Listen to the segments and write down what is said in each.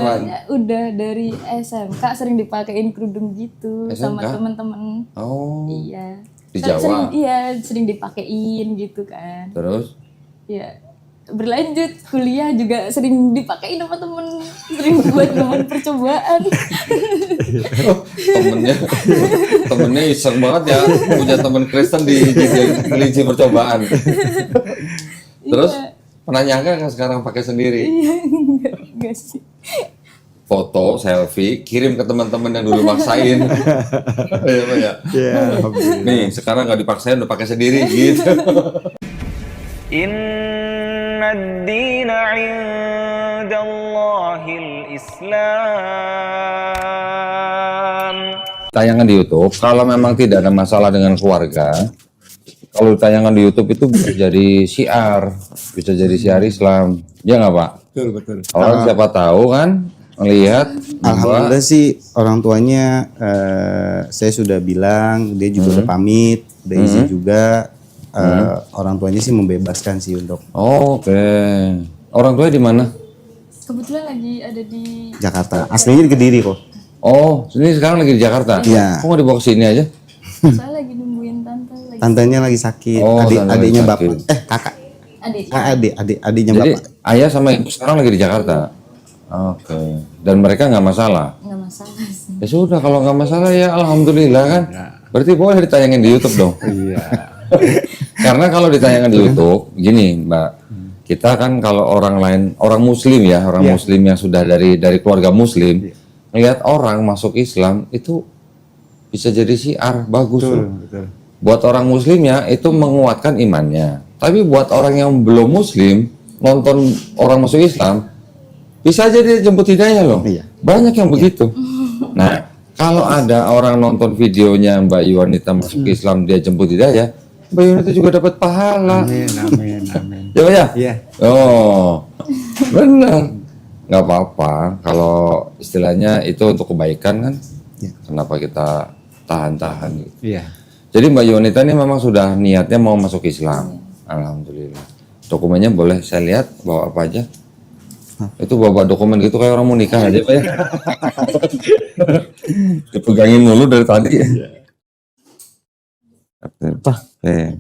Ya, udah dari SMK sering dipakein kerudung gitu sama SMK? teman-teman. Oh, Iya. di Jawa. Sering dipakein gitu kan. Terus Ya, berlanjut kuliah juga sering dipakein sama temen, sering buat temen percobaan. temennya iseng banget ya punya temen Kristen di kelinci percobaan. Terus pernah nyangka nggak sekarang pakai sendiri? Iya, enggak sih. Foto, selfie, kirim ke teman-teman yang dulu maksain. Iya, Pak, ya. Nih, sekarang nggak dipaksain, udah pakai sendiri gitu. Inna ad-dina 'indallahil Islam. Tayangan di YouTube, kalau memang tidak ada masalah dengan keluarga, kalau tayangan di YouTube itu bisa jadi syiar, bisa jadi syiar Islam. Ya nggak, Pak? Betul. Orang siapa tahu kan melihat Alhamdulillah sih orang tuanya saya sudah bilang, dia juga udah pamit, udah izin juga. Orang tuanya sih membebaskan sih untuk Oke. Orang tuanya di mana? Kebetulan lagi ada di Jakarta. Aslinya di Kediri kok. Oh, ini sekarang lagi di Jakarta. Iya. Kok nggak dibawa ke sini aja? saya lagi nungguin tante lagi. Tantenya lagi sakit. Oh, tante lagi Adiknya sakit. bapak. Kakak. Adik. Adiknya Jadi bapak. ayah sama ibu sekarang lagi di Jakarta. Oke. Dan mereka nggak masalah. Nggak masalah sih. Ya sudah, kalau nggak masalah ya alhamdulillah kan. Berarti boleh ditayangin di YouTube dong. Iya. Karena kalau ditayangkan di YouTube, gini Mbak, kita kan kalau orang lain, orang Muslim ya, orang Muslim yang sudah dari keluarga Muslim, ngelihat orang masuk Islam itu bisa jadi syiar, bagus loh. Betul. Buat orang Muslimnya itu menguatkan imannya. Tapi buat orang yang belum Muslim, nonton orang masuk Islam, bisa jadi jemput hidayah loh. Iya. Banyak yang begitu. Nah, kalau ada orang nonton videonya Mbak Yuwanita masuk Islam, dia jemput hidayah, Mbak Yuwanita juga dapat pahala. Amin. Ya Pak ya? Iya. Oh, benar. Nggak apa-apa. Kalau istilahnya itu untuk kebaikan kan, Iya. kenapa kita tahan-tahan gitu. Iya. Jadi Mbak Yuwanita ini memang sudah niatnya mau masuk Islam. Alhamdulillah. Dokumennya boleh saya lihat, bawa apa aja? Itu bawa dokumen gitu kayak orang mau nikah aja Pak ya. Dipegangin mulu dari tadi ya. Apa?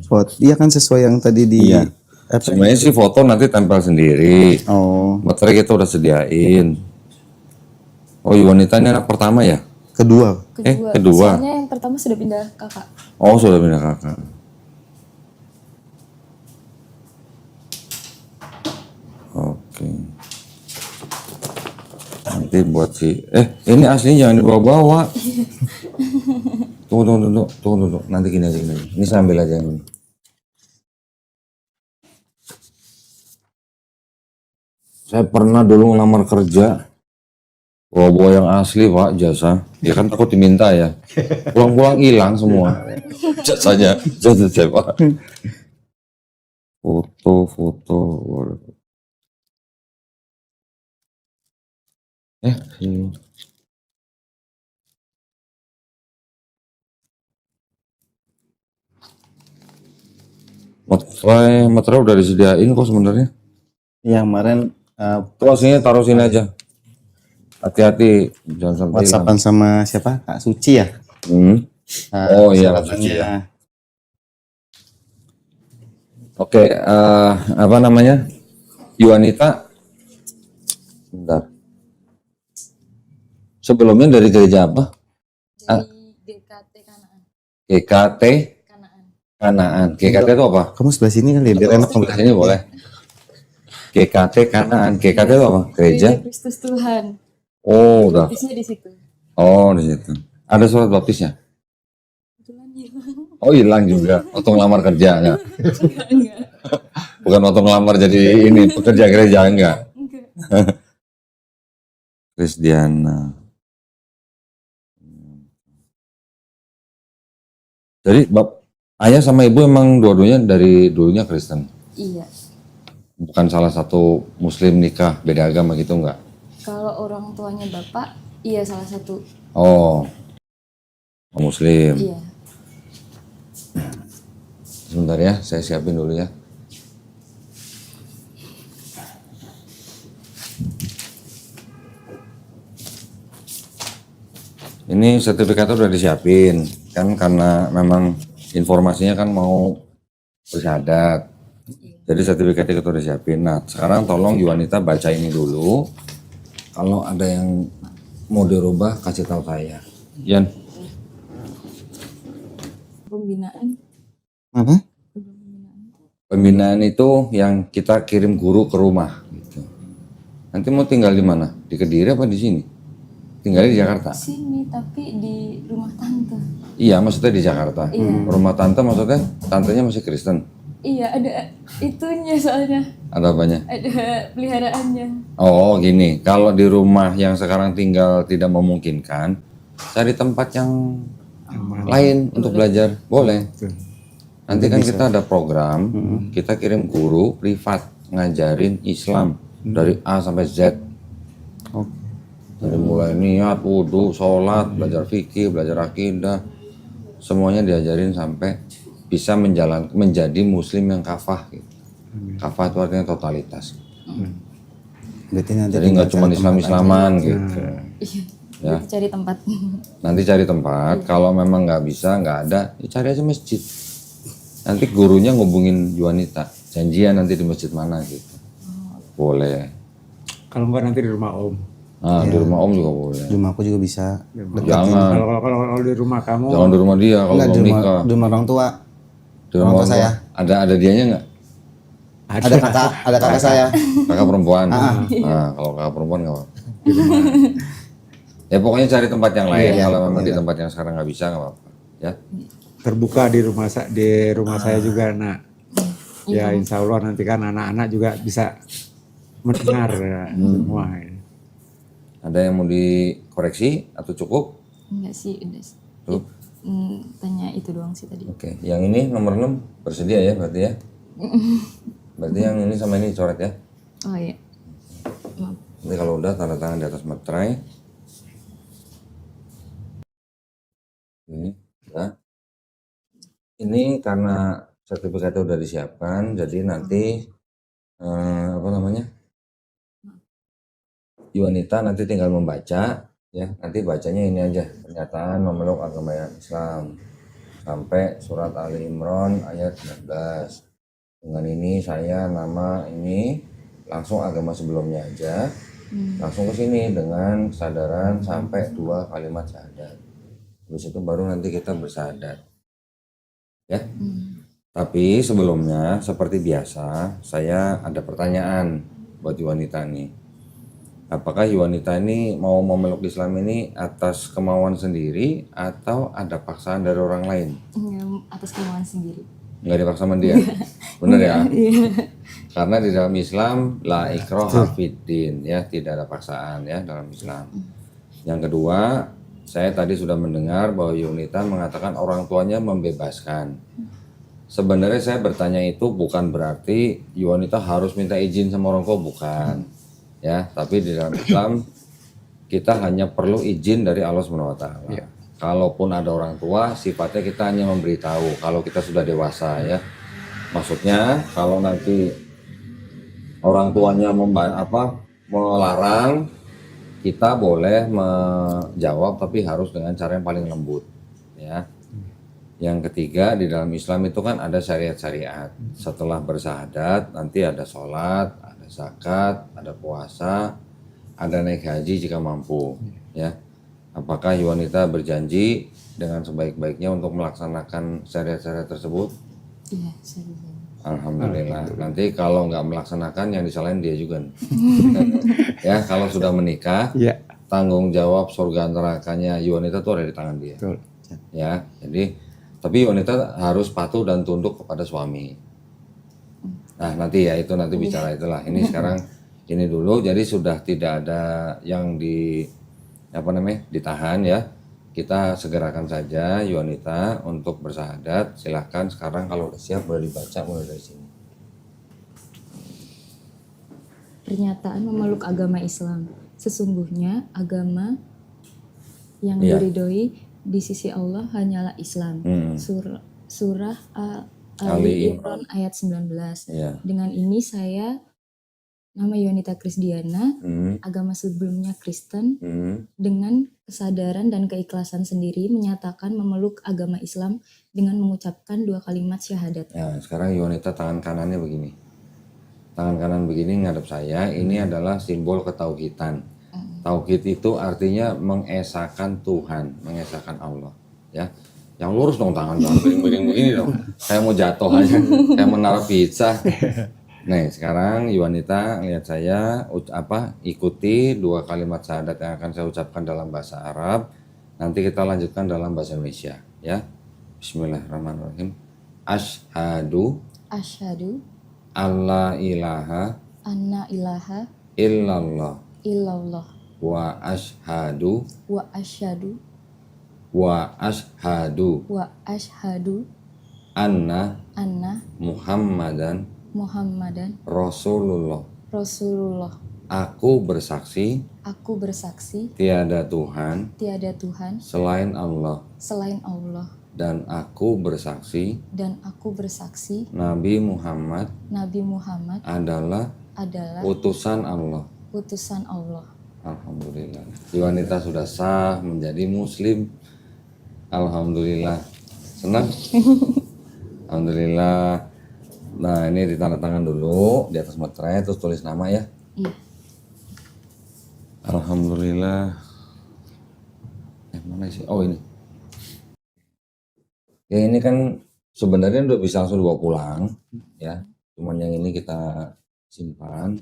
Foto. Iya kan sesuai yang tadi di Iya. Sebenarnya sih foto nanti tempel sendiri. Oh, Baterai kita udah sediain. Oh, Yuwanita ini anak pertama ya? kedua. Kedua. Soalnya yang pertama sudah pindah kakak. Oh, sudah pindah kakak. Oke. Nanti buat ini aslinya jangan dibawa-bawa. Tunggu. Nanti gini aja. Ini saya ambil aja yang ini. Saya pernah dulu ngelamar kerja. Bawa yang asli Pak, jasa. Dia kan takut diminta ya. Pulang-pulang hilang semua. Jasanya, jasa saya Pak. Foto. Sini. Materai udah disediain kok sebenarnya. Yang kemarin Tuh sini taruh sini aja. Hati-hati jangan sampai hilang. WhatsAppan sama siapa? Kak Suci ya? Oh iya, Kak Suci Suci ya. Oke, apa namanya? Yuwanita. Bentar. Sebelumnya dari gereja apa? Dari GKT Kanaan. GKT Kanaan. GKT itu apa? Kamu sebelah sini kali ya, biar enak Sebelah sini boleh. GKT Kanaan. GKT itu apa? Gereja? Kristus Tuhan. Oh, udah. Baptisnya di situ. Oh, di situ. Ada surat baptisnya? Kebetulan hilang. Oh, hilang juga. Waktu ngelamar kerja enggak? Enggak. Bukan waktu ngelamar jadi ini pekerja gereja enggak? Krisdiana. Jadi ayah sama ibu emang dua-duanya dari dulunya Kristen? Iya. Bukan salah satu Muslim nikah beda agama gitu enggak? Kalau orang tuanya bapak, iya salah satu. Oh, Muslim. Iya. Sebentar ya, saya siapin dulu ya. Ini sertifikatnya udah disiapin kan, karena memang informasinya kan mau bersyahadat. Jadi sertifikatnya kita udah siapin. Nah sekarang tolong Yuanita baca ini dulu. Kalau ada yang mau dirubah kasih tahu saya. Yan. Pembinaan. Apa? Pembinaan itu yang kita kirim guru ke rumah. Gitu. Nanti mau tinggal di mana? Di Kediri apa di sini? Tinggalnya di Jakarta. Sini tapi di rumah tante. Iya, maksudnya di Jakarta. Rumah tante maksudnya tantenya masih Kristen. Iya, ada itunya soalnya. Ada apanya? Ada peliharaannya. Oh, gini. Kalau di rumah yang sekarang tinggal tidak memungkinkan, cari tempat yang lain untuk belajar. Boleh. Nanti kan kita ada program, kita kirim guru privat ngajarin Islam dari A sampai Z. Dari mulai niat, wudhu, sholat, belajar fikih, belajar akidah, semuanya diajarin sampai bisa menjadi muslim yang kafah. Gitu. Kafah itu artinya totalitas. Berarti nanti Jadi nggak cuma Islam-Islaman gitu. Iya. Ya. Cari tempat. Nanti cari tempat, kalau memang nggak bisa, nggak ada, ya cari aja masjid. Nanti gurunya ngubungin Yuanita, janjian nanti di masjid mana gitu. Boleh. Kalau enggak nanti di rumah Om. Nah, di rumah Om juga boleh. Di rumah aku juga bisa. Jangan. Kalau di rumah kamu, Jangan di rumah dia kalau Enggak, belum nikah. di rumah orang tua. Di rumah orang tua saya. Ada dianya nggak? Ada kakak saya. Kakak perempuan. Nah, kalau kakak perempuan nggak apa-apa. Ya pokoknya cari tempat yang lain. Kalau memang di tempat yang sekarang nggak bisa nggak apa-apa. Ya. terbuka di rumah saya juga, nak. Ya insya Allah nanti kan anak-anak juga bisa mendengar ya, semua. Ada yang mau dikoreksi atau cukup? Enggak sih, udah sih. Tuh. Tanya itu doang sih tadi. Oke, yang ini nomor 6 bersedia ya berarti ya? Berarti yang ini sama ini coret ya? Oh iya. Maaf. Nanti kalau udah tanda tangan di atas materai. Ini, ya. Ini karena sertifikatnya udah disiapkan, jadi nanti apa namanya? Yuanita nanti tinggal membaca, ya. Nanti bacanya ini aja, pernyataan memeluk agama Islam sampai surat Ali Imran ayat 19. Dengan ini saya nama ini langsung agama sebelumnya aja, langsung ke sini dengan kesadaran sampai 2 kalimat syahadat. Habis itu baru nanti kita bersyahadat, ya. Tapi sebelumnya seperti biasa saya ada pertanyaan buat Yuanita nih. Apakah Yuanita ini mau memeluk Islam ini atas kemauan sendiri atau ada paksaan dari orang lain? Enggak, atas kemauan sendiri. Nggak dipaksa sama dia? Bener ya? Iya. Karena di dalam Islam la ikraha fiddin, ya, tidak ada paksaan ya dalam Islam. Yang kedua, saya tadi sudah mendengar bahwa Yuanita mengatakan orang tuanya membebaskan. Sebenarnya saya bertanya itu bukan berarti Yuanita harus minta izin sama orang tua, bukan. Ya, tapi di dalam Islam kita hanya perlu izin dari Allah SWT. Kalaupun ada orang tua, sifatnya kita hanya memberitahu kalau kita sudah dewasa, ya. Maksudnya kalau nanti orang tuanya melarang, kita boleh menjawab tapi harus dengan cara yang paling lembut, ya. Yang ketiga, di dalam Islam itu kan ada syariat-syariat. Setelah bersyahadat nanti ada sholat, ada zakat, ada puasa, ada naik haji jika mampu, ya. Apakah Yuanita berjanji dengan sebaik-baiknya untuk melaksanakan syariat-syariat tersebut? Iya, serius. Alhamdulillah. Nanti kalau nggak melaksanakan yang disalahin dia juga. Ya, kalau sudah menikah, tanggung jawab surga nerakanya Yuanita tuh ada di tangan dia. Betul. Ya, jadi tapi Yuanita harus patuh dan tunduk kepada suami. Nah, nanti ya itu nanti bicara itulah. Ini sekarang ini dulu. Jadi sudah tidak ada yang ditahan ya. Kita segerakan saja Yuanita untuk bersyahadat. Silahkan sekarang kalau udah siap boleh dibaca mulai dari sini. Pernyataan memeluk agama Islam. Sesungguhnya agama yang Iya. diridhoi di sisi Allah hanyalah Islam. Surah Ali Ali Imran ayat 19. Iya. Dengan ini saya Nama Yonita Krisdiana, Hmm, agama sebelumnya Kristen, hmm. dengan kesadaran dan keikhlasan sendiri menyatakan memeluk agama Islam dengan mengucapkan 2 kalimat syahadat. Ya, sekarang Yonita tangan kanannya begini. Tangan kanan begini ngadep saya. Ini adalah simbol ketauhidan. Tauhid itu artinya mengesahkan Tuhan, mengesahkan Allah. Ya, yang lurus dong tangan, jangan miring-miring begini dong. Saya mau jatuh aja, kayak menara pizza. Nih, sekarang Yuanita lihat saya ikuti 2 kalimat syahadat yang akan saya ucapkan dalam bahasa Arab. Nanti kita lanjutkan dalam bahasa Indonesia, ya. Bismillahirrahmanirrahim. Asyhadu Asyhadu alla ilaha anna ilaha illallah illallah wa asyhadu wa asyhadu wa asyhadu wa asyhadu anna anna Muhammadan Muhammadan Rasulullah. Rasulullah. Aku bersaksi Aku bersaksi tiada Tuhan tiada Tuhan selain Allah, selain Allah, dan aku bersaksi dan aku bersaksi Nabi Muhammad Nabi Muhammad adalah adalah utusan Allah. utusan Allah. Alhamdulillah. Wanita sudah sah menjadi muslim. Alhamdulillah. Senang? Alhamdulillah. Nah, ini ditandatangan dulu di atas materai, terus tulis nama ya. Iya. Alhamdulillah. Mana sih? Oh, ini. Ya, ini kan sebenarnya udah bisa langsung dibawa pulang, ya. Cuman yang ini kita simpan.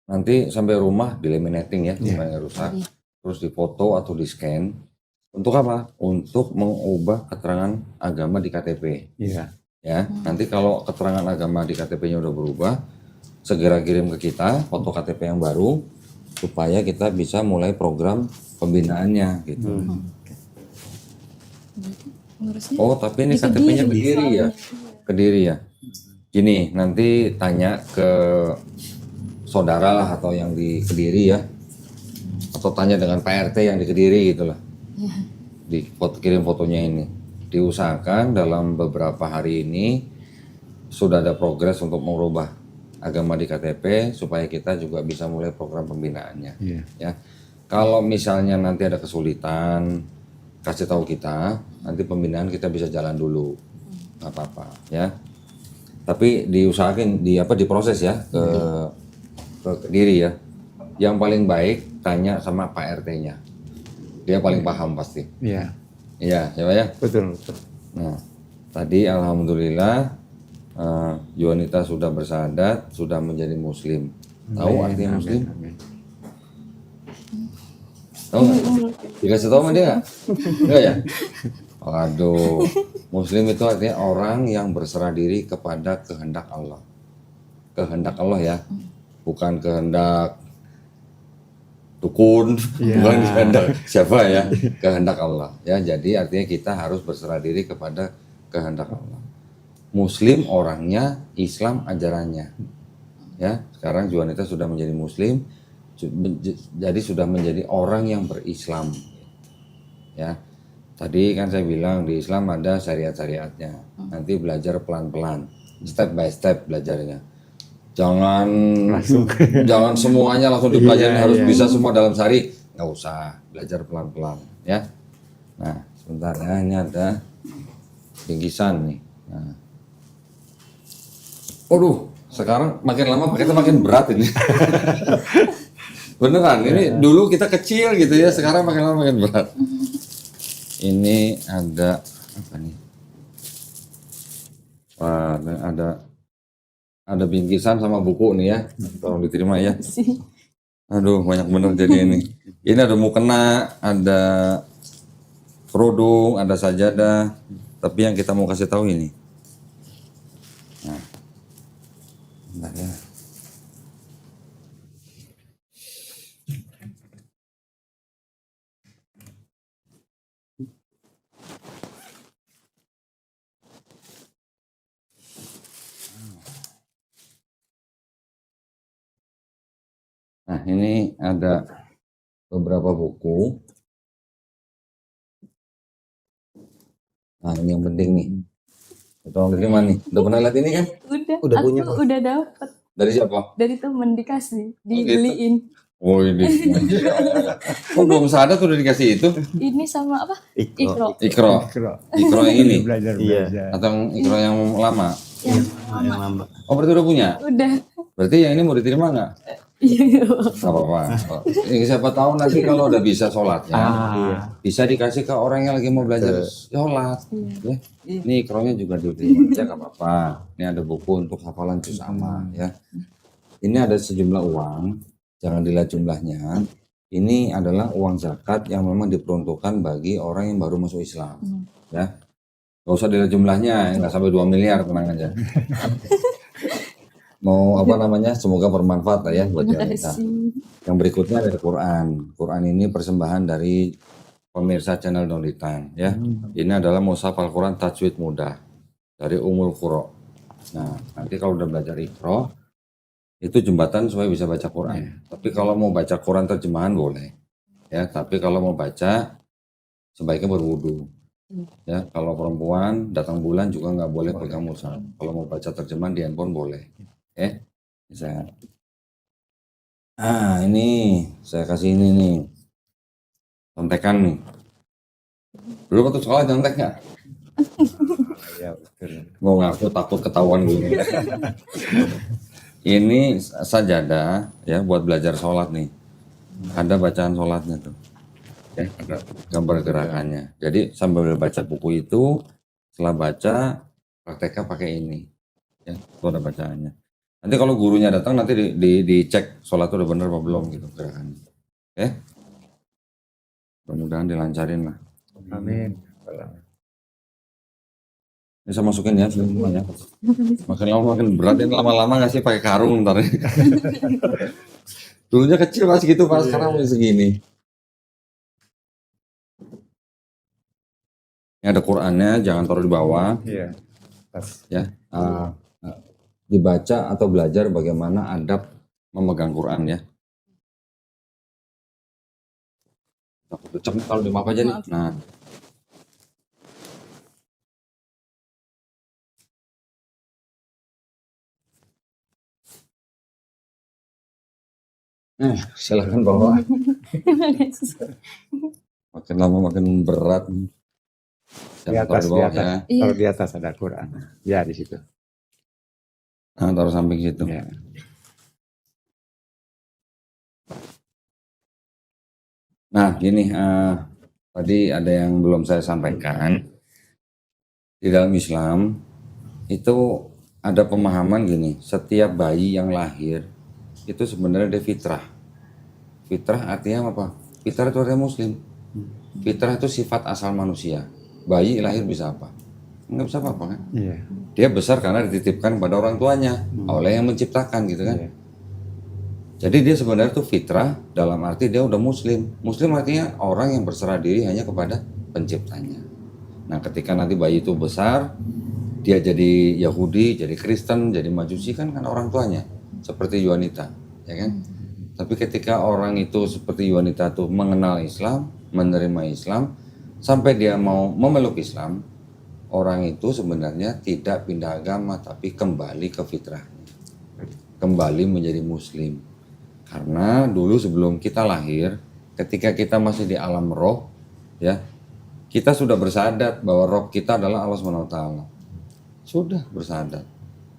Nanti sampai rumah di laminating ya, supaya nggak rusak. Iya. Terus difoto atau di scan. Untuk apa? Untuk mengubah keterangan agama di KTP. Iya. Ya, nanti kalau keterangan agama di KTP-nya udah berubah, segera kirim ke kita foto KTP yang baru supaya kita bisa mulai program pembinaannya gitu. Ngurusnya Oh, tapi ini di KTP-nya Kediri Kediri ya? Kediri ya? Gini, nanti tanya ke saudara lah atau yang di Kediri ya. Atau tanya dengan Pak RT yang di Kediri gitu lah. Kirim fotonya ini. Diusahakan dalam beberapa hari ini sudah ada progres untuk merubah agama di KTP supaya kita juga bisa mulai program pembinaannya. Iya. Ya, kalau misalnya nanti ada kesulitan, kasih tahu kita, nanti pembinaan kita bisa jalan dulu, nggak apa-apa, ya. Tapi diusahakan diproses ya ke Kediri ya. Yang paling baik tanya sama Pak RT-nya, dia paling paham pasti. Iya. Iya, ya Pak ya. Betul, betul. Nah, tadi alhamdulillah Yuanita sudah bersahadat, sudah menjadi muslim. Tahu artinya muslim? Amin. Tahu nggak? Dikasih tahu sama dia nggak? Enggak ya? Waduh, muslim itu artinya orang yang berserah diri kepada kehendak Allah. Kehendak Allah ya, bukan kehendak dukun, bukan kehendak siapa ya, kehendak Allah. Ya, jadi artinya kita harus berserah diri kepada kehendak Allah. Muslim orangnya, Islam ajarannya. Ya, sekarang Juanita sudah menjadi muslim, jadi sudah menjadi orang yang berislam. Ya, tadi kan saya bilang di Islam ada syariat-syariatnya. Nanti belajar pelan-pelan, step by step belajarnya. Jangan jangan semuanya langsung dipelajari harus bisa semua dalam sehari. Nggak usah, belajar pelan-pelan ya. Nah, sebentar ya, ini ada bingkisan nih. Nah. Waduh, sekarang makin lama paketnya makin berat ini. Beneran, ini dulu kita kecil gitu ya, sekarang makin lama makin berat. Ini ada apa nih? Wah, ada bingkisan sama buku nih ya, tolong diterima ya. Aduh, banyak bener jadi ini. Ini ada mukena, ada kerudung, ada sajadah. Tapi yang kita mau kasih tahu ini. Nah, bentar ya. Nah, ini ada beberapa buku. Nah, ini yang penting nih. Tolong diterima nih. Udah pernah lihat ini kan? Udah Udah punya, aku Pak. udah dapet. Dari siapa? Dari temen dikasih, dibeliin. Oh ini. Oh belum sadar tuh udah dikasih itu. Ini sama apa? Ikro. Ikro. Ikro. Ikro yang ini. Belajar. Atau ikro yang lama. Yang Yang lama. Oh berarti udah punya? udah. Berarti yang ini mau diterima nggak? Iya. Nggak apa-apa. Siapa tahu nanti kalau udah bisa sholat ya. Bisa dikasih ke orang yang lagi mau belajar sholat. Ya. Ini ikronya juga diterima aja nggak apa-apa. Ini ada buku untuk hafalan juz amma ya. Ini ada sejumlah uang. Jangan dilihat jumlahnya. Ini adalah uang zakat yang memang diperuntukkan bagi orang yang baru masuk Islam. Ya, nggak usah dilihat jumlahnya, nggak sampai 2 miliar, tenang aja. Mau apa namanya? Semoga bermanfaat lah ya buat kita. Yang berikutnya ada Quran. Quran ini persembahan dari pemirsa channel Donitan ya. Ini adalah mushaf Al-Quran tajwid mudah dari Ummul Qura. Nah, nanti kalau udah belajar Iqra itu jembatan supaya bisa baca Quran. Tapi kalau mau baca Quran terjemahan boleh. Ya, tapi kalau mau baca sebaiknya berwudu. Ya, kalau perempuan datang bulan juga nggak boleh pegang mushaf. Kalau mau baca terjemahan di handphone boleh. Bisa. Ini saya kasih ini nih. Contekan nih. Dulu waktu sekolah contek nggak? Ya, betul. Mau ngaku takut ketahuan gue. Ini sajadah ya buat belajar sholat nih. Ada bacaan sholatnya tuh. Ya, ada gambar gerakannya. Jadi sambil baca buku itu, setelah baca prakteknya pakai ini. Ya, itu ada bacaannya. Nanti kalau gurunya datang nanti dicek sholat itu udah bener apa belum gitu gerakannya. Mudah-mudahan dilancarin lah. Amin. Ini saya masukin ya semuanya. Makin lama makin berat, ini lama-lama nggak sih pakai karung ntar. Dulunya kecil pas gitu, pas sekarang udah segini. Ini ada Qurannya, jangan taruh di bawah. Iya. Pas. Ya, dibaca atau belajar bagaimana adab memegang Quran ya. Takut pecah nih kalau di maaf aja nih. Nah. Silakan bawa. Makin lama makin berat. Di Jangan taruh atas, di di bawah atas. ya. Kalau di atas ada Quran. Ya di situ. Nah, taruh samping situ. Ya. Nah, gini, tadi ada yang belum saya sampaikan. Di dalam Islam itu ada pemahaman gini, setiap bayi yang lahir itu sebenarnya dia fitrah. Fitrah artinya apa? Fitrah itu artinya muslim. Fitrah itu sifat asal manusia. Bayi lahir bisa apa? Nggak bisa apa-apa kan? Iya. Dia besar karena dititipkan pada orang tuanya oleh yang menciptakan gitu kan. Iya. Jadi dia sebenarnya itu fitrah dalam arti dia udah muslim. Muslim artinya orang yang berserah diri hanya kepada penciptanya. Nah ketika nanti bayi itu besar, dia jadi Yahudi, jadi Kristen, jadi Majusi kan orang tuanya. Seperti Yuanita, ya kan? Tapi ketika orang itu seperti Yuanita tuh mengenal Islam, menerima Islam, sampai dia mau memeluk Islam, orang itu sebenarnya tidak pindah agama tapi kembali ke fitrahnya, kembali menjadi muslim. Karena dulu sebelum kita lahir, ketika kita masih di alam roh, ya kita sudah bersadat bahwa roh kita adalah Allah SWT. Sudah bersadat.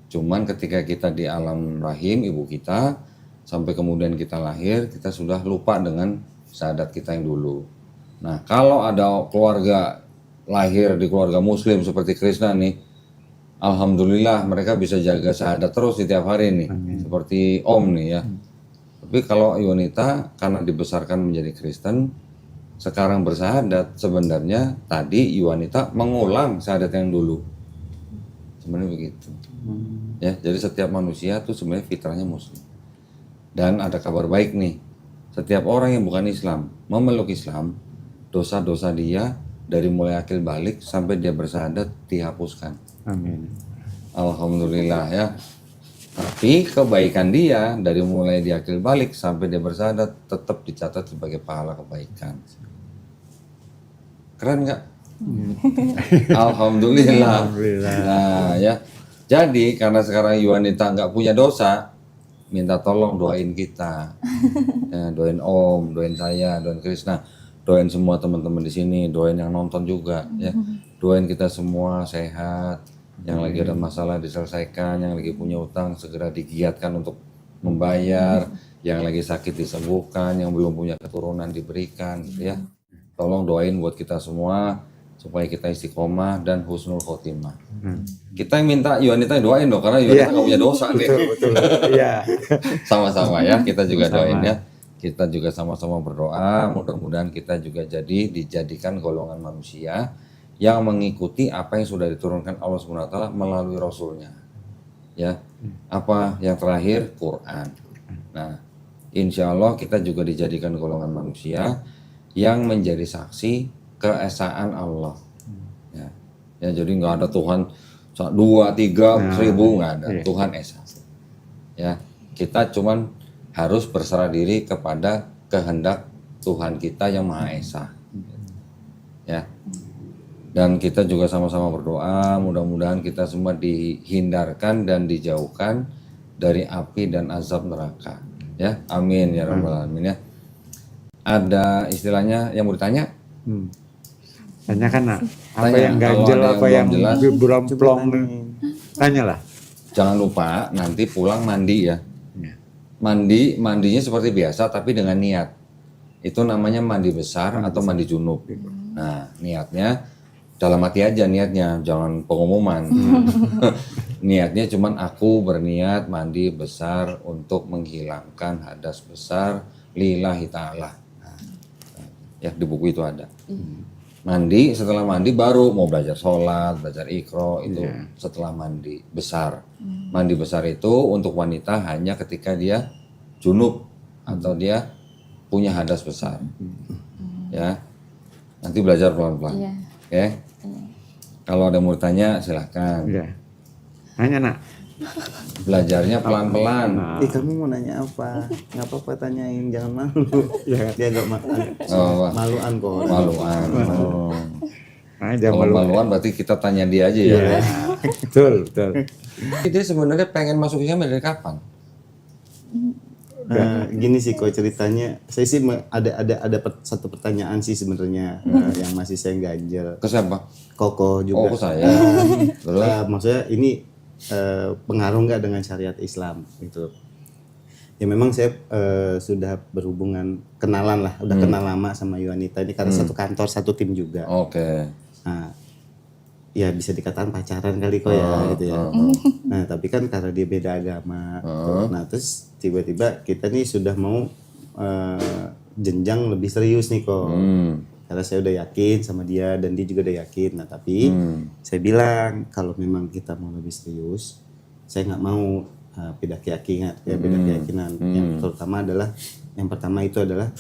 Cuman ketika kita di alam rahim ibu kita, sampai kemudian kita lahir, kita sudah lupa dengan syahadat kita yang dulu. Nah, kalau ada keluarga lahir di keluarga muslim seperti Krishna nih, alhamdulillah mereka bisa jaga syahadat terus di tiap hari nih. Seperti Om nih ya. Tapi kalau Yunita karena dibesarkan menjadi Kristen, sekarang bersyahadat, sebenarnya tadi Yuanita mengulang syahadat yang dulu. Sebenarnya begitu. Ya, jadi setiap manusia tuh sebenarnya fitrahnya muslim. Dan ada kabar baik nih. Setiap orang yang bukan Islam memeluk Islam, dosa-dosa dia dari mulai akil balik sampai dia bersyahadat dihapuskan. Amin. Alhamdulillah ya. Tapi kebaikan dia dari mulai dia akil balik sampai dia bersyahadat tetap dicatat sebagai pahala kebaikan. Keren nggak? Alhamdulillah. Alhamdulillah. Nah ya. Jadi karena sekarang Yuanita nggak punya dosa, minta tolong doain kita. Ya, doain Om, doain saya, doain Krisna, doain semua teman-teman di sini, doain yang nonton juga ya. Doain kita semua sehat, yang lagi ada masalah diselesaikan, yang lagi punya utang segera digiatkan untuk membayar, yang lagi sakit disembuhkan, yang belum punya keturunan diberikan gitu ya. Tolong doain buat kita semua supaya kita istiqomah dan husnul khotimah. Kita yang minta Yuanita doain dong, karena Yuanita nggak punya dosa nih. Betul. Iya. Sama-sama ya, kita juga doain ya. Kita juga sama-sama berdoa, mudah-mudahan kita juga dijadikan golongan manusia yang mengikuti apa yang sudah diturunkan Allah SWT melalui Rasulnya. Ya, apa yang terakhir Quran. Nah, insya Allah kita juga dijadikan golongan manusia yang menjadi saksi keesaan Allah. Ya, jadi nggak ada Tuhan 2, 3, 1000 nggak ada. Tuhan esa. Ya, kita cuman harus berserah diri kepada kehendak Tuhan kita yang Maha Esa. Ya. Dan kita juga sama-sama berdoa, mudah-mudahan kita semua dihindarkan dan dijauhkan dari api dan azab neraka. Ya, amin ya rabbal alamin ya. Ada istilahnya yang mau ditanya? Tanyakan nak, apa Tanya, yang ganjel, kalau ada apa yang yang belum jelas, belum plong, tanyalah. Jangan lupa nanti pulang mandi ya. Mandinya seperti biasa tapi dengan niat. Itu namanya mandi besar atau mandi junub. Nah, niatnya dalam hati aja niatnya, jangan pengumuman. Niatnya cuman aku berniat mandi besar untuk menghilangkan hadas besar lillahi ta'ala. Nah, ya di buku itu ada. Mandi, setelah mandi baru mau belajar sholat, belajar iqra itu setelah mandi besar. Mandi besar itu untuk wanita hanya ketika dia junub atau dia punya hadas besar. Ya, nanti belajar pelan-pelan. Oke? Kalau ada mau tanya silahkan. Iya. Tanya nak. Belajarnya pelan-pelan. Kamu mau nanya apa? Nggak apa-apa tanyain, jangan malu. Dia agak maluan kok. Maluan. Oh. Jangan Kalau maluan berarti kita tanya dia aja ya. Betul. Dia sebenarnya pengen masuk Islam dari kapan? Gini sih kok ceritanya, saya sih ada satu pertanyaan sih sebenarnya yang masih saya ganjel. Ke siapa? Koko juga. Oh, ke saya. Terus? Maksudnya ini pengaruh nggak dengan syariat Islam gitu. Ya memang saya sudah berhubungan kenalan lah, udah kenal lama sama Yuanita ini karena satu kantor, satu tim juga. Oke. Nah, ya bisa dikatakan pacaran kali kok ya gitu ya. Nah tapi kan karena dia beda agama, gitu. Nah terus tiba-tiba kita nih sudah mau jenjang lebih serius nih kok. Karena saya udah yakin sama dia dan dia juga udah yakin. Nah tapi saya bilang kalau memang kita mau lebih serius, saya nggak mau beda keyakinan, beda keyakinan. Yang pertama itu adalah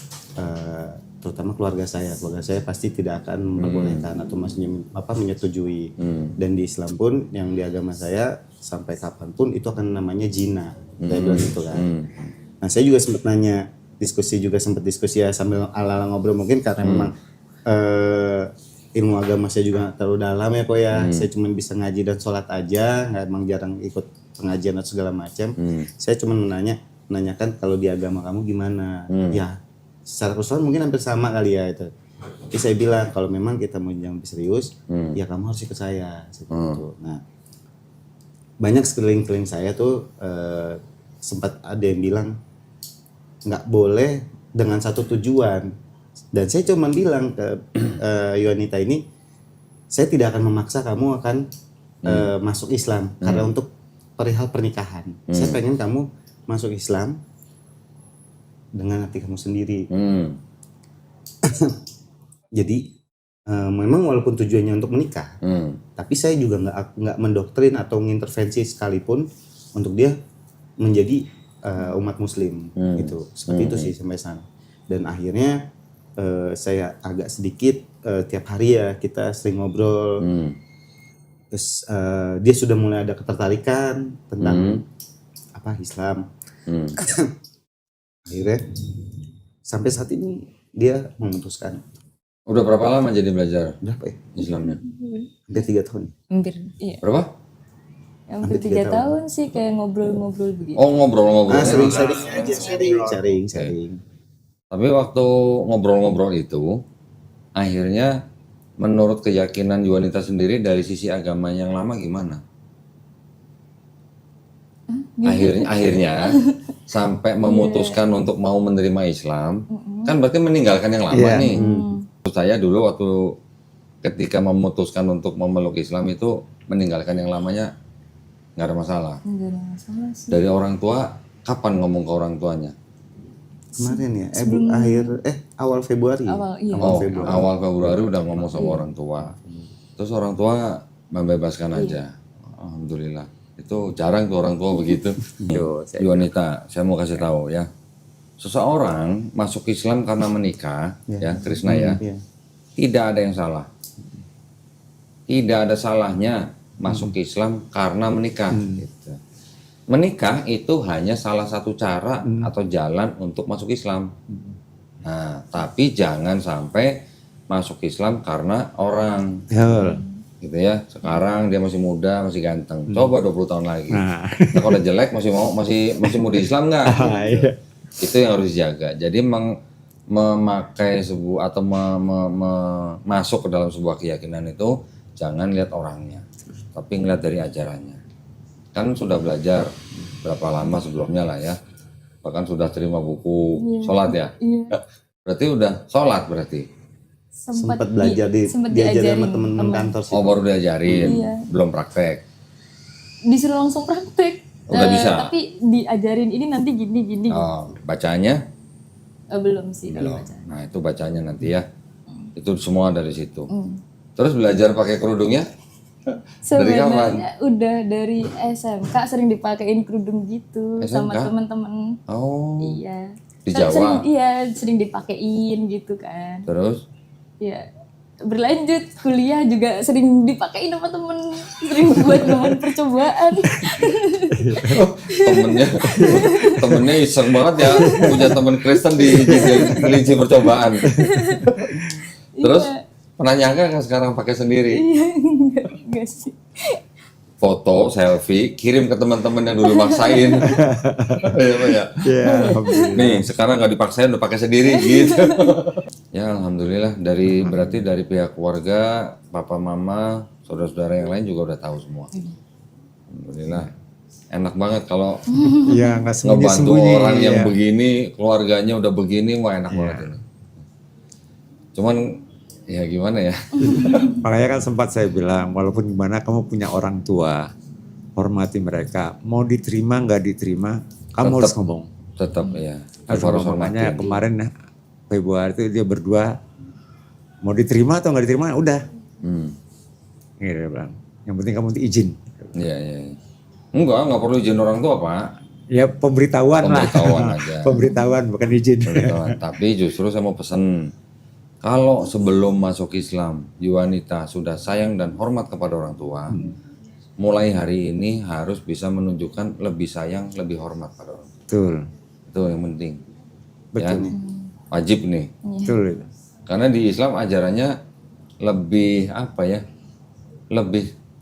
terutama keluarga saya pasti tidak akan memperbolehkan atau menyetujui. Dan di Islam pun yang di agama saya sampai kapanpun itu akan namanya zina. Saya bilang gitu kan. Nah saya juga sempat diskusi ya sambil ala-ala ngobrol mungkin karena memang ilmu agama saya juga terlalu dalam ya kok ya. Saya cuma bisa ngaji dan sholat aja, emang jarang ikut pengajian atau segala macam. Saya cuma menanyakan kalau di agama kamu gimana. Ya secara personal mungkin hampir sama kali ya itu. Jadi saya bilang kalau memang kita mau yang lebih serius, ya kamu harus ikut saya. Gitu. Nah, banyak sekeliling saya tuh sempat ada yang bilang nggak boleh dengan satu tujuan. Dan saya cuma bilang ke Yuanita ini, saya tidak akan memaksa kamu akan masuk Islam karena untuk perihal pernikahan. Saya pengen kamu masuk Islam dengan hati kamu sendiri. Jadi memang walaupun tujuannya untuk menikah, tapi saya juga nggak mendoktrin atau mengintervensi sekalipun untuk dia menjadi umat Muslim gitu. Seperti itu sih sampai sana. Dan akhirnya saya agak sedikit tiap hari ya kita sering ngobrol. Terus dia sudah mulai ada ketertarikan tentang Islam. Akhirnya sampai saat ini dia memutuskan. Udah berapa lama jadi belajar Berapa ya? Islamnya? Hampir 3 tahun. Hampir, iya. Berapa? Hampir 3 tahun sih kayak ngobrol-ngobrol begitu. Oh, ngobrol-ngobrol. Sering-sering aja, sering. Tapi waktu ngobrol-ngobrol itu, akhirnya menurut keyakinan Yuanita sendiri dari sisi agama yang lama gimana? Akhirnya sampai memutuskan untuk mau menerima Islam, kan berarti meninggalkan yang lama nih. Saya dulu waktu ketika memutuskan untuk memeluk Islam itu meninggalkan yang lamanya nggak ada masalah. Enggak ada masalah sih. Dari orang tua, kapan ngomong ke orang tuanya? Kemarin ya, awal Februari. Awal Februari udah ngomong sama orang tua. Terus orang tua membebaskan aja. Alhamdulillah. Itu jarang tuh orang tua begitu. Yuanita, saya mau kasih tahu ya. Seseorang masuk Islam karena menikah, ya Krishna ya. Tidak ada yang salah. Tidak ada salahnya masuk Islam karena menikah. Gitu. Menikah itu hanya salah satu cara atau jalan untuk masuk Islam. Nah, tapi jangan sampai masuk Islam karena orang. Gitu ya. Sekarang dia masih muda, masih ganteng. Coba 20 tahun lagi. Nah, kalau udah jelek masih mau di Islam nggak? Itu yang harus dijaga. Jadi memakai sebuah atau masuk ke dalam sebuah keyakinan itu jangan lihat orangnya, tapi ngeliat dari ajarannya. Kan sudah belajar berapa lama sebelumnya lah ya, bahkan sudah terima buku sholat ya. Berarti udah sholat berarti. Sempat belajar diajarin sama temen-temen kantor sih. Oh, baru diajarin, belum praktek. Disuruh langsung praktek. Udah bisa. Tapi diajarin ini nanti gini. Oh, bacanya? Belum sih kalau Belum. baca. Nah, itu bacanya nanti ya. Itu semua dari situ. Terus belajar pakai kerudungnya? Dari kapan? Sebenarnya udah dari SMK sering dipakein kerudung gitu sama SMK? teman-teman. Oh. Iya. Di Jawa? Sering dipakein gitu kan. Terus? Ya, berlanjut kuliah juga sering dipakein sama temen, sering buat bahan percobaan. Temennya iseng banget ya punya temen Kristen di kelinci percobaan. Terus pernah nyangka kan sekarang pakai sendiri? Iya, enggak sih. Foto, selfie, kirim ke teman-teman yang dulu maksain. Nih, sekarang nggak dipaksain, udah pakai sendiri gitu. Ya, alhamdulillah berarti dari pihak keluarga, papa mama, saudara-saudara yang lain juga udah tahu semua. Alhamdulillah. Enak banget kalau ngebantu orang yang begini, keluarganya udah begini, wah enak banget ini. Cuman ya gimana ya? Makanya kan sempat saya bilang, walaupun gimana kamu punya orang tua, hormati mereka. Mau diterima nggak diterima, kamu harus ngomong. Tetap ya. Harus makanya kemarin Februari itu dia berdua, mau diterima atau nggak diterima, udah. Gitu dia bilang. Yang penting kamu izin. Iya. Enggak perlu izin orang tua, Pak. Ya pemberitahuan aja. Pemberitahuan bukan izin. Tapi justru saya mau pesan, kalau sebelum masuk Islam, Yuanita sudah sayang dan hormat kepada orang tua, mulai hari ini harus bisa menunjukkan lebih sayang, lebih hormat pada orang tua. Betul. Itu yang penting. Betul. Ya, wajib nih. Betul. Karena di Islam ajarannya lebih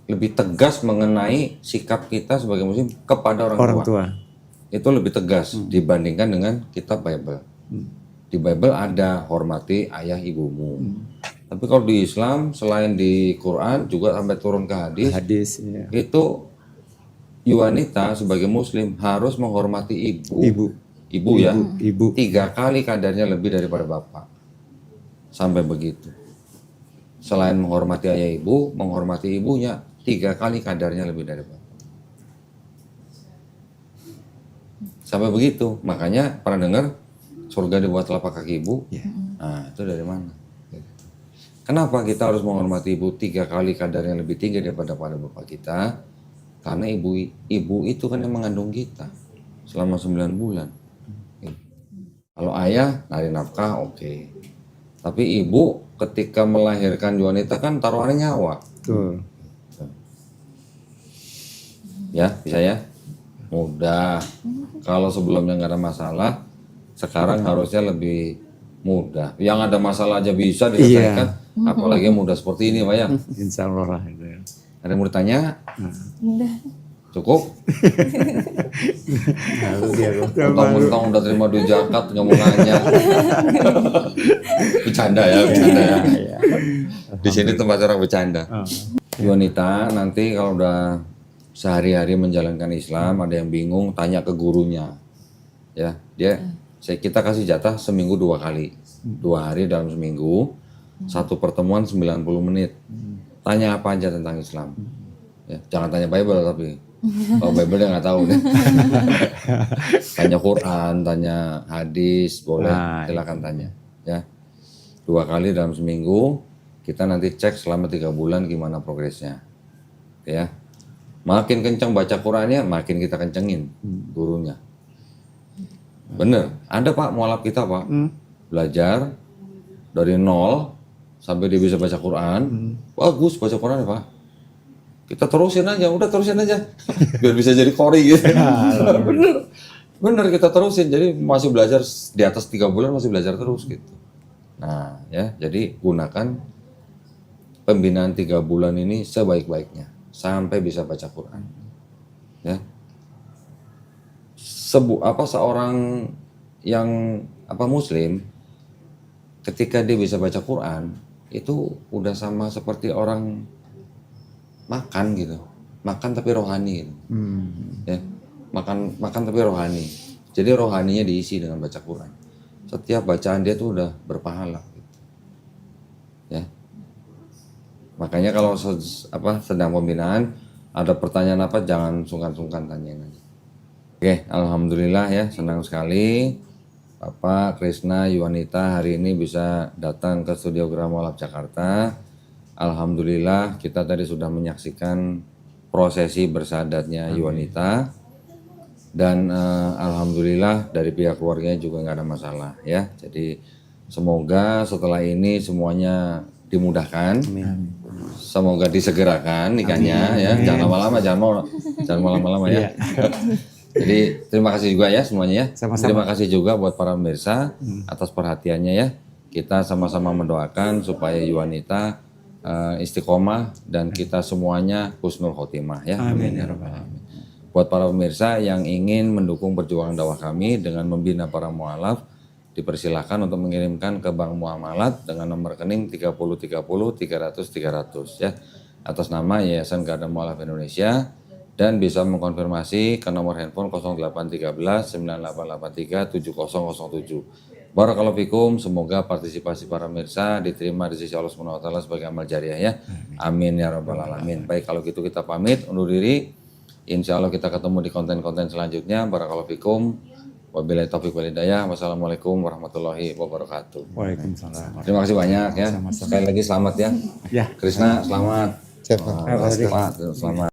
lebih tegas mengenai sikap kita sebagai muslim kepada orang tua. Itu lebih tegas dibandingkan dengan kitab Bible. Di Bible ada hormati ayah ibumu. Tapi kalau di Islam selain di Quran juga sampai turun ke hadis ya. Itu Yuanita sebagai muslim harus menghormati ibu ya. Ibu 3 kali kadarnya lebih daripada bapak. Sampai begitu. Selain menghormati ayah ibu, menghormati ibunya 3 kali kadarnya lebih dari bapak. Sampai begitu. Makanya pernah dengar surga dibuat telapak kaki ibu? Nah, itu dari mana? Kenapa kita harus menghormati ibu 3 kali kadarnya lebih tinggi daripada bapak kita? Karena ibu itu kan yang mengandung kita selama 9 bulan. Kalau ayah nari nafkah oke. Tapi ibu ketika melahirkan Yuanita kan taruhannya nyawa. Betul. Ya, bisa ya? Mudah. Kalau sebelumnya nggak ada masalah, sekarang harusnya lebih mudah. Yang ada masalah aja bisa diselesaikan, apalagi yang mudah seperti ini, Pak ya. Insya Allah lah itu. Ada yang mau ditanya? Udah. Cukup? Lalu dia kok. Mentang-mentang udah terima duit zakat nggak mau nanya. Bercanda ya. Di sini tempat orang bercanda. Wanita nanti kalau udah sehari-hari menjalankan Islam, ada yang bingung, tanya ke gurunya. Ya, kita kasih jatah seminggu 2 kali. 2 hari dalam seminggu, 1 pertemuan 90 menit. Tanya apa aja tentang Islam. Ya, jangan tanya Bible tapi. Kalau Bible dia nggak tahu deh. Tanya Quran, tanya hadis, boleh, silakan tanya. Ya, 2 kali dalam seminggu, kita nanti cek selama 3 bulan gimana progresnya. Ya, makin kencang baca Qurannya, makin kita kencengin gurunya. Bener, ada Pak mualaf kita Pak, belajar dari 0 sampai dia bisa baca Quran, bagus baca Quran ya Pak. Kita terusin aja, udah terusin aja, biar bisa jadi qori gitu. Bener kita terusin, jadi masih belajar di atas 3 bulan masih belajar terus gitu. Nah ya, jadi gunakan pembinaan 3 bulan ini sebaik-baiknya sampai bisa baca Quran. Ya, seorang yang Muslim ketika dia bisa baca Quran itu udah sama seperti orang makan gitu, makan tapi rohani gitu. Ya, makan tapi rohani. Jadi rohaninya diisi dengan baca Quran. Setiap bacaan dia tuh udah berpahala. Gitu. Ya, makanya kalau sedang pembinaan ada pertanyaan apa jangan sungkan-sungkan tanyain aja. Oke, alhamdulillah ya, senang sekali Bapak Krisna Yuwanita hari ini bisa datang ke Studio Grama Lab Jakarta. Alhamdulillah kita tadi sudah menyaksikan prosesi bersahadatnya Yuwanita dan alhamdulillah dari pihak keluarganya juga nggak ada masalah ya. Jadi semoga setelah ini semuanya dimudahkan, semoga disegerakan nikahnya ya. Jangan lama-lama, jangan lama-lama ya. Jadi terima kasih juga ya semuanya ya. Sama-sama. Terima kasih juga buat para pemirsa atas perhatiannya ya. Kita sama-sama mendoakan supaya Yuwanita istiqomah dan kita semuanya husnul khotimah ya. Amin ya rabbal alamin. Buat para pemirsa yang ingin mendukung perjuangan dakwah kami dengan membina para mualaf, dipersilahkan untuk mengirimkan ke Bank Muamalat dengan nomor rekening 30 30 300 300 ya atas nama Yayasan Garda Mualaf Indonesia dan bisa mengkonfirmasi ke nomor handphone 0813 9883 7007. Barakallahu fikum, semoga partisipasi para pemirsa diterima di sisi Allah Subhanahu wa taala sebagai amal jariah ya. Amin ya rabbal alamin. Baik kalau gitu kita pamit undur diri. Insya Allah kita ketemu di konten-konten selanjutnya. Barakallahu fikum. Wabillahi taufiq wal hidayah. Wassalamualaikum warahmatullahi wabarakatuh. Waalaikumsalam. Terima kasih banyak ya. Sekali lagi selamat ya. Ya. Krisna selamat. Siapa? Pak, selamat.